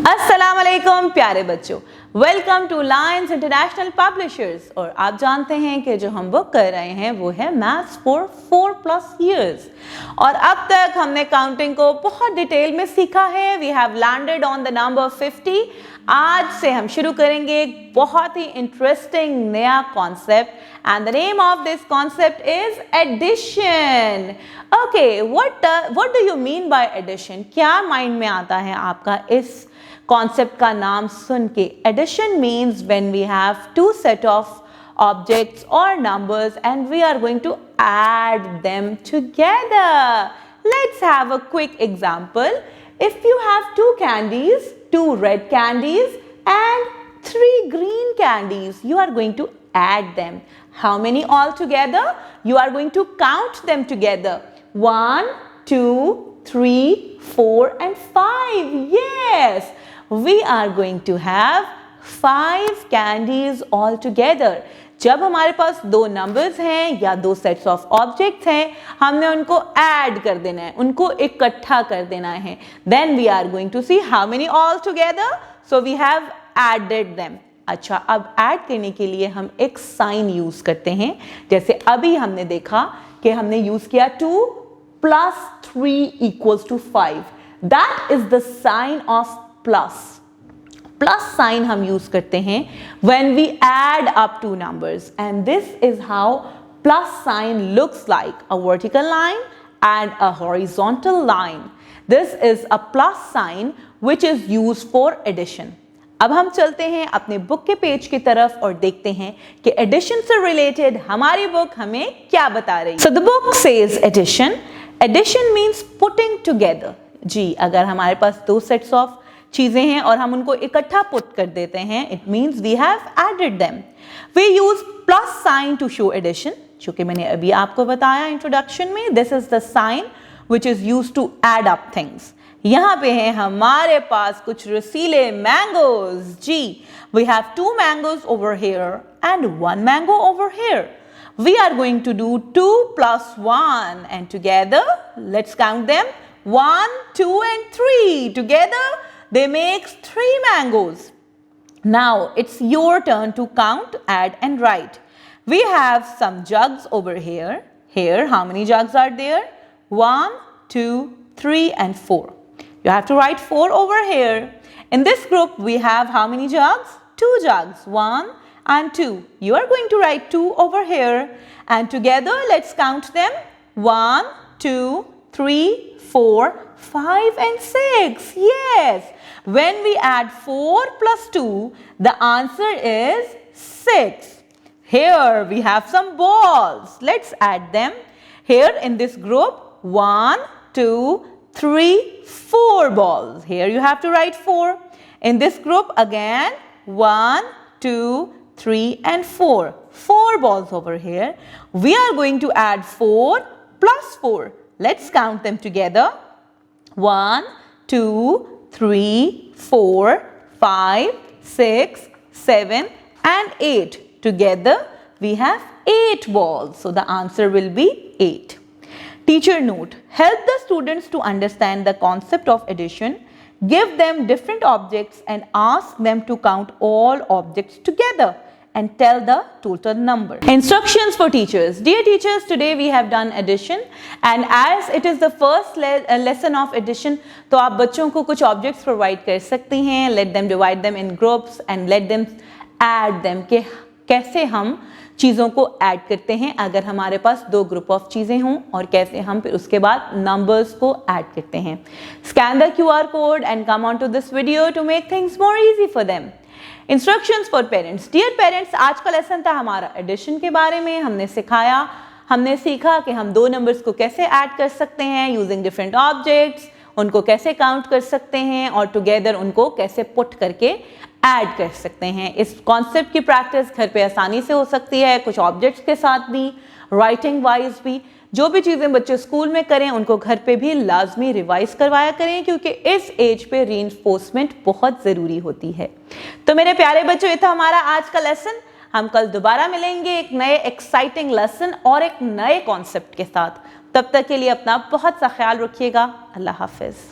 अस्सलाम वालेकुम प्यारे बच्चों, welcome to Lions International Publishers. और आप जानते हैं कि जो हम बुक कर रहे हैं वो है मैथ्स फॉर 4+ ईयर्स। और अब तक हमने काउंटिंग को बहुत डिटेल में सीखा है। We have landed on the number 50। आज से हम शुरू करेंगे एक बहुत ही इंटरेस्टिंग नया concept and the name of this concept is addition. Okay, what do you mean by addition? क्या माइंड में आता है आपका इस कॉन्सेप्ट का नाम सुन के? Addition means when we have two set of objects or numbers and we are going to add them together. Let's have a quick example. If you have 2 candies, 2 red candies and 3 green candies, you are going to add them. How many all together? You are going to count them together. 1, 2, 3, 4 and 5. Yes, we are going to have 5 candies all together. जब हमारे पास 2 numbers हैं या 2 sets of objects हैं, हमने उनको add कर देना है, उनको इकट्ठा कर देना है. Then we are going to see how many all together. So we have added them. अच्छा, अब ऐड करने के लिए हम एक साइन यूज करते हैं. जैसे अभी हमने देखा कि हमने यूज किया 2 + 3 = 5. That is the sign of plus. Plus sign हम यूज करते हैं when we add up 2 numbers, and this is how plus sign looks like: a vertical line and a horizontal line. This is a plus sign which is used for addition. अब हम चलते हैं अपने book के page की तरफ और देखते हैं कि एडिशन से रिलेटेड हमारी बुक हमें क्या बता रही है. So the book says addition. Addition means putting together. जी, अगर हमारे पास 2 सेट्स ऑफ चीजें हैं और हम उनको इकट्ठा पुट कर देते हैं, it means we have added them. We use plus sign to show addition, जो कि मैंने अभी आपको बताया इंट्रोडक्शन में. This is the sign which is used to add up things. यहां पे है हमारे पास कुछ रसीले मैंगोज. जी, we have 2 mangoes over here and 1 mango over here. We are going to do 2 + 1 and together let's count them. 1, 2 and 3 together they make 3 mangoes. Now it's your turn to count, add and write. We have some jugs over here. Here, how many jugs are there? 1, 2, 3 and 4. You have to write 4 over here. In this group we have how many jugs? 2 jugs, 1 and 2. You are going to write 2 over here and together let's count them. 1, 2, 3, 4, 5 and 6. Yes, when we add 4 + 2, the answer is 6. Here we have some balls. Let's add them. Here in this group, 1, 2, 3, 4 balls. Here you have to write 4. In this group again, 1, 2, 3 and 4. 4 balls over here. We are going to add 4 + 4. Let's count them together. 1, 2, 3, 4, 5, 6, 7 and 8. Together we have 8 balls. So the answer will be 8. Teacher note: help the students to understand the concept of addition. Give them different objects and ask them to count all objects together and tell the total number. Instructions for teachers. Dear teachers, today we have done addition and as it is the first lesson of addition, तो आप बच्चों को कुछ objects provide कर सकती हैं. Let them divide them in groups and let them add them. कि कैसे हम चीज़ों को ऐड करते हैं अगर हमारे पास 2 ग्रुप ऑफ चीज़ें हों और कैसे हम फिर उसके बाद नंबर्स को ऐड करते हैं. Scan the QR code and come on to this video to make things more easy for them. Instructions for parents. Dear parents, आज का लेसन था हमारा एडिशन के बारे में. हमने सीखा कि हम 2 नंबर्स को कैसे ऐड कर सकते हैं यूजिंग डिफरेंट ऑब्जेक्ट्स, उनको कैसे काउंट कर सकते हैं और टुगेदर उनको कैसे पुट करके ऐड कर सकते हैं. इस कॉन्सेप्ट की प्रैक्टिस घर पे आसानी से हो सकती है, कुछ ऑब्जेक्ट्स के साथ भी, राइटिंग वाइज भी. जो भी चीज़ें बच्चे स्कूल में करें उनको घर पे भी लाजमी रिवाइज करवाया करें, क्योंकि इस एज पे रीइंफोर्समेंट बहुत ज़रूरी होती है. तो मेरे प्यारे बच्चों, ये था हमारा आज का लेसन. हम कल दोबारा मिलेंगे एक नए एक्साइटिंग लेसन और एक नए कॉन्सेप्ट के साथ. तब तक के लिए अपना बहुत सा ख्याल रखिएगा. अल्लाह हाफिज़.